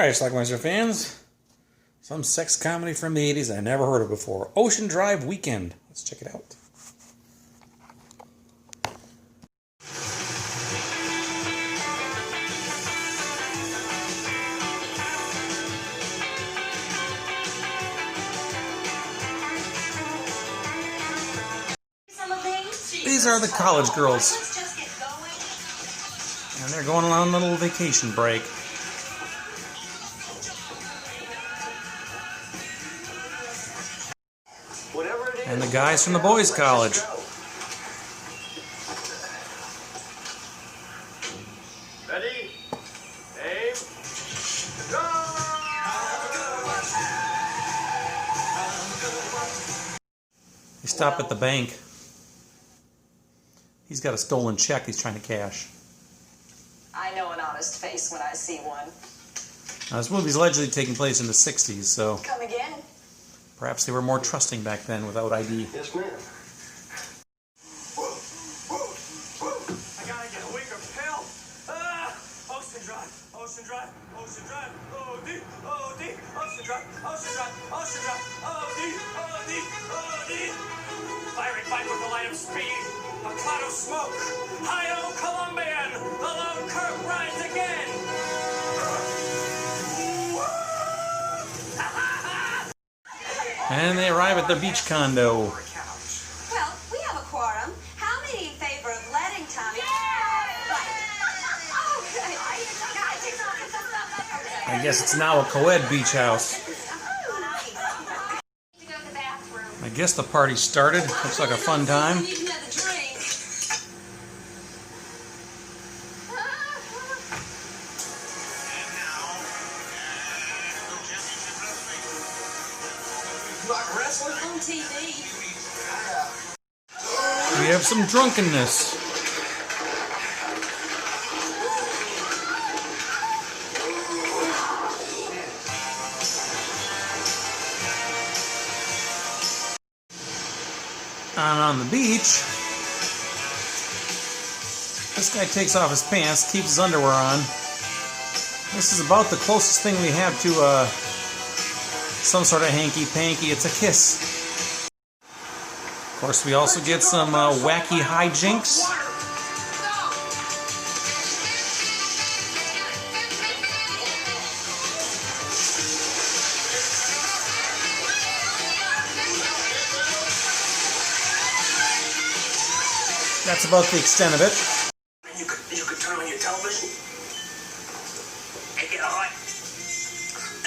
Alright, Schlockmeister fans. Some sex comedy from the 80s I never heard of before. Ocean Drive Weekend. Let's check it out. These are the college girls. And they're going on a little vacation break. And the guys from the boys' college. Ready? Aim. Go! They stop at the bank. He's got a stolen check he's trying to cash. I know an honest face when I see one. Now, this movie's allegedly taking place in the 60s, so Come again? perhaps they were more trusting back then without ID. Yes, ma'am. I gotta get a weaker pill. Ocean Drive, Ocean Drive, Ocean Drive, O-D, O-D, Ocean Drive, Ocean Drive, Ocean Drive, O-D, O-D, O-D. Fiery fight with the light of speed, a cloud of smoke. Hi-yo, Colombian, the lone Kirk rides again. And they arrive at their beach condo. Well, we have a quorum. How many in favor of letting Tommy? I guess it's now a co-ed beach house. I guess the party started. Looks like a fun time. Like wrestling? On TV. We have some drunkenness. And on the beach, this guy takes off his pants, keeps his underwear on. This is about the closest thing we have to some sort of hanky-panky. It's a kiss. Of course, we also get some wacky hijinks. That's about the extent of it. You could turn on your television and get hot,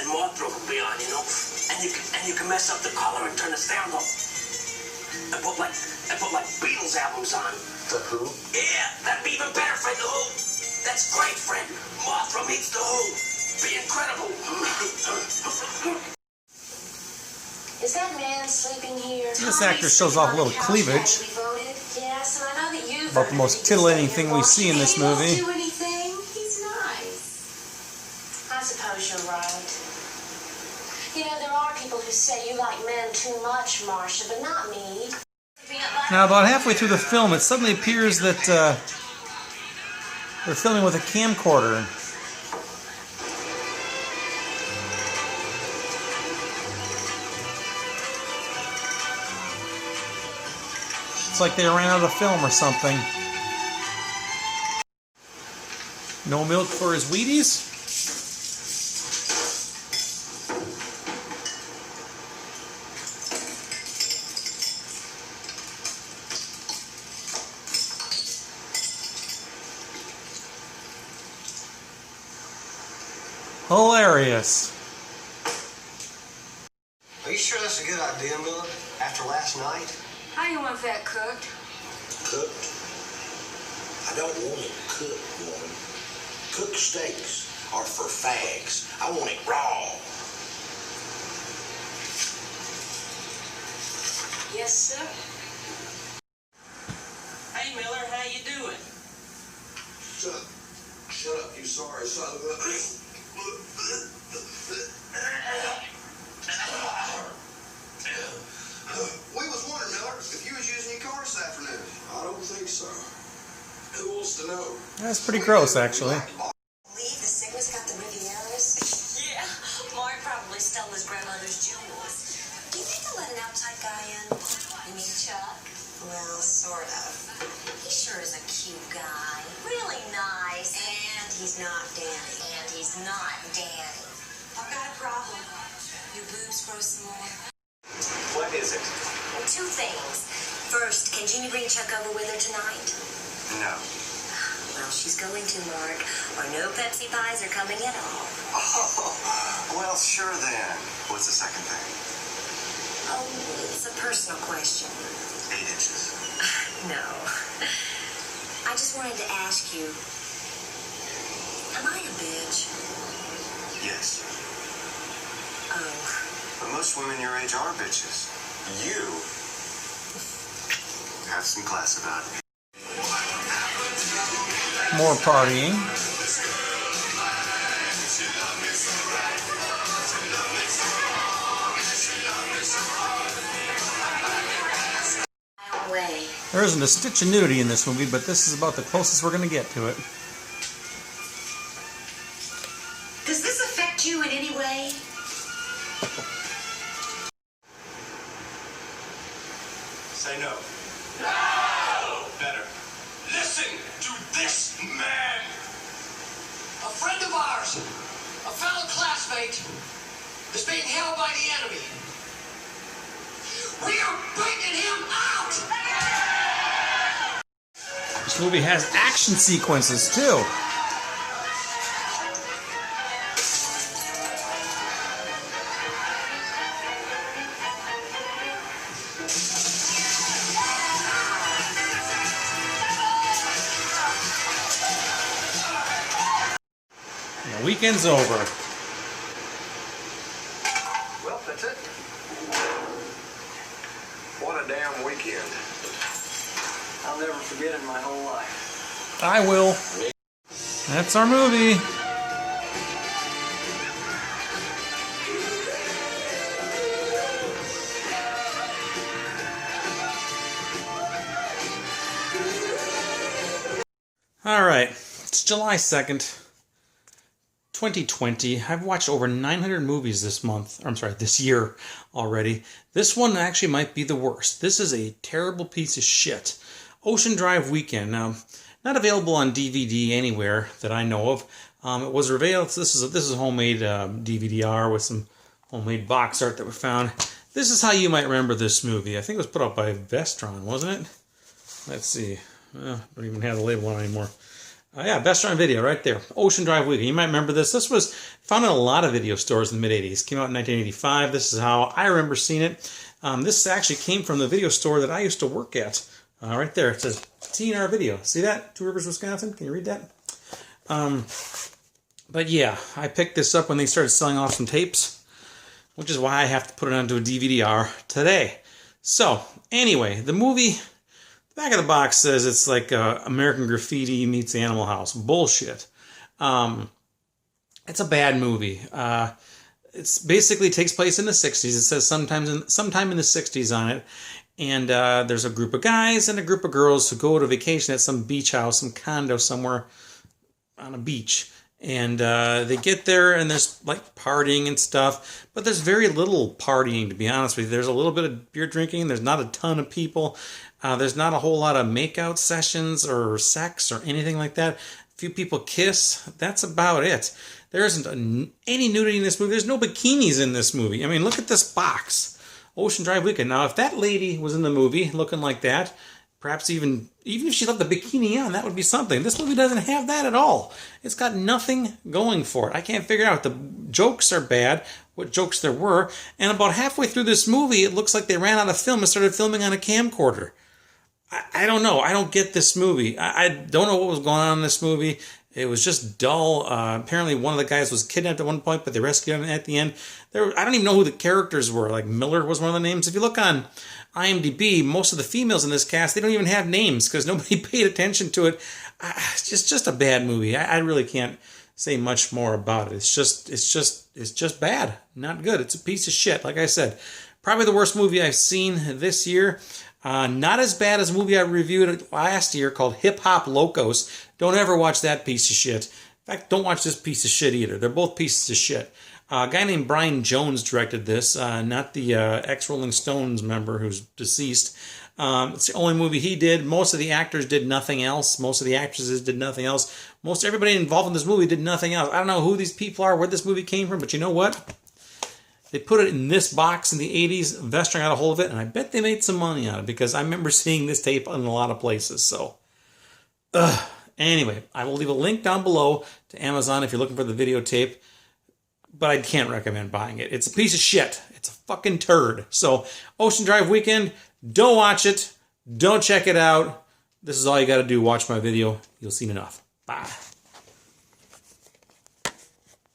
and Mothra will be on, you know, and you can mess up the color and turn the sound up, and put like Beatles albums on. The Who? Yeah, that'd be even better, Fred. The Who. That's great, Fred. Mothra meets the Who. Be incredible. Is that man sleeping here? This actor shows off a little cleavage. Yes, and I know that you. About the most titillating thing we see in this movie. He won't do anything. He's nice. I suppose you're right. You know, there are people who say you like men too much, Marcia, but not me. Now, about halfway through the film, it suddenly appears that they're filming with a camcorder. It's like they ran out of film or something. No milk for his Wheaties? Hilarious. Are you sure that's a good idea, Miller? After last night? How do you want that cooked? Cooked? I don't want it cooked, woman. Cooked steaks are for fags. I want it raw. Yes, sir. Hey, Miller, how you doing? Shut up, you sorry son of a... We was wondering, Miller, if you was using your car this afternoon. I don't think so. to know. That's pretty gross, actually. Believe the Sigma's got the Rivieras? sort of. He sure is a cute guy. Really nice. And he's not Danny. And he's not Danny. I've got a problem. Your boobs grow some more. What is it? Well, two things. First, can Jeannie bring Chuck over with her tonight? No. Well, she's going to, Mark. Or no Pepsi pies are coming at all. Oh, well, sure then. What's the second thing? Oh, it's a personal question. 8 inches. No. I just wanted to ask you, am I a bitch? Yes. Oh. But most women your age are bitches. You have some class about it. More partying. Way. There isn't a stitch of nudity in this movie, but this is about the closest we're going to get to it. Does this affect you in any way? Say no. No! Better. Listen to this man. A friend of ours, a fellow classmate, is being held by the enemy. We are bringing him out! This movie has action sequences too. The weekend's over. Well, that's it. What a damn weekend. I'll never forget it in my whole life. I will. That's our movie. All right, it's July 2nd, 2020. I've watched over 900 movies this year already. This one actually might be the worst. This is a terrible piece of shit. Ocean Drive Weekend. Now, not available on DVD anywhere that I know of. It was revealed. This is a homemade DVD-R with some homemade box art that we found. This is how you might remember this movie. I think it was put out by Vestron, wasn't it? Let's see. Don't even have the label on anymore. Yeah, Vestron Video right there. Ocean Drive Weekend. You might remember this. This was found in a lot of video stores in the mid-'80s. Came out in 1985. This is how I remember seeing it. This actually came from the video store that I used to work at. Right there. It says TNR Video. See that? Two Rivers, Wisconsin. Can you read that? But yeah, I picked this up when they started selling off some tapes, which is why I have to put it onto a DVD-R today. So, anyway, the movie... The back of the box says it's like American Graffiti meets Animal House. Bullshit. It's a bad movie. It's basically takes place in the 60s. It says sometime in the 60s on it. And there's a group of guys and a group of girls who go to vacation at some beach house, some condo somewhere on a beach. And they get there and there's like partying and stuff. But there's very little partying, to be honest with you. There's a little bit of beer drinking. There's not a ton of people. There's not a whole lot of makeout sessions or sex or anything like that. A few people kiss. That's about it. There isn't any nudity in this movie. There's no bikinis in this movie. I mean, look at this box. Ocean Drive Weekend. Now, if that lady was in the movie looking like that, perhaps even if she left the bikini on, that would be something. This movie doesn't have that at all. It's got nothing going for it. I can't figure out. The jokes are bad, what jokes there were. And about halfway through this movie, it looks like they ran out of film and started filming on a camcorder. I don't know. I don't get this movie. I don't know what was going on in this movie. It was just dull. Apparently one of the guys was kidnapped at one point, but they rescued him at the end. I don't even know who the characters were. Like Miller was one of the names. If you look on IMDb, most of the females in this cast, they don't even have names because nobody paid attention to it. It's just a bad movie. I really can't say much more about it. It's just bad. Not good. It's a piece of shit. Like I said, probably the worst movie I've seen this year. Not as bad as a movie I reviewed last year called Hip Hop Locos. Don't ever watch that piece of shit. In fact, don't watch this piece of shit either. They're both pieces of shit. A guy named Brian Jones directed this, not the ex-Rolling Stones member who's deceased. It's the only movie he did. Most of the actors did nothing else. Most of the actresses did nothing else. Most everybody involved in this movie did nothing else. I don't know who these people are, where this movie came from, but you know what? They put it in this box in the 80s. Vestron got a hold of it, and I bet they made some money on it because I remember seeing this tape in a lot of places. So, anyway, I will leave a link down below to Amazon if you're looking for the videotape, but I can't recommend buying it. It's a piece of shit. It's a fucking turd. So, Ocean Drive Weekend, don't watch it. Don't check it out. This is all you got to do. Watch my video. You'll see enough. Bye.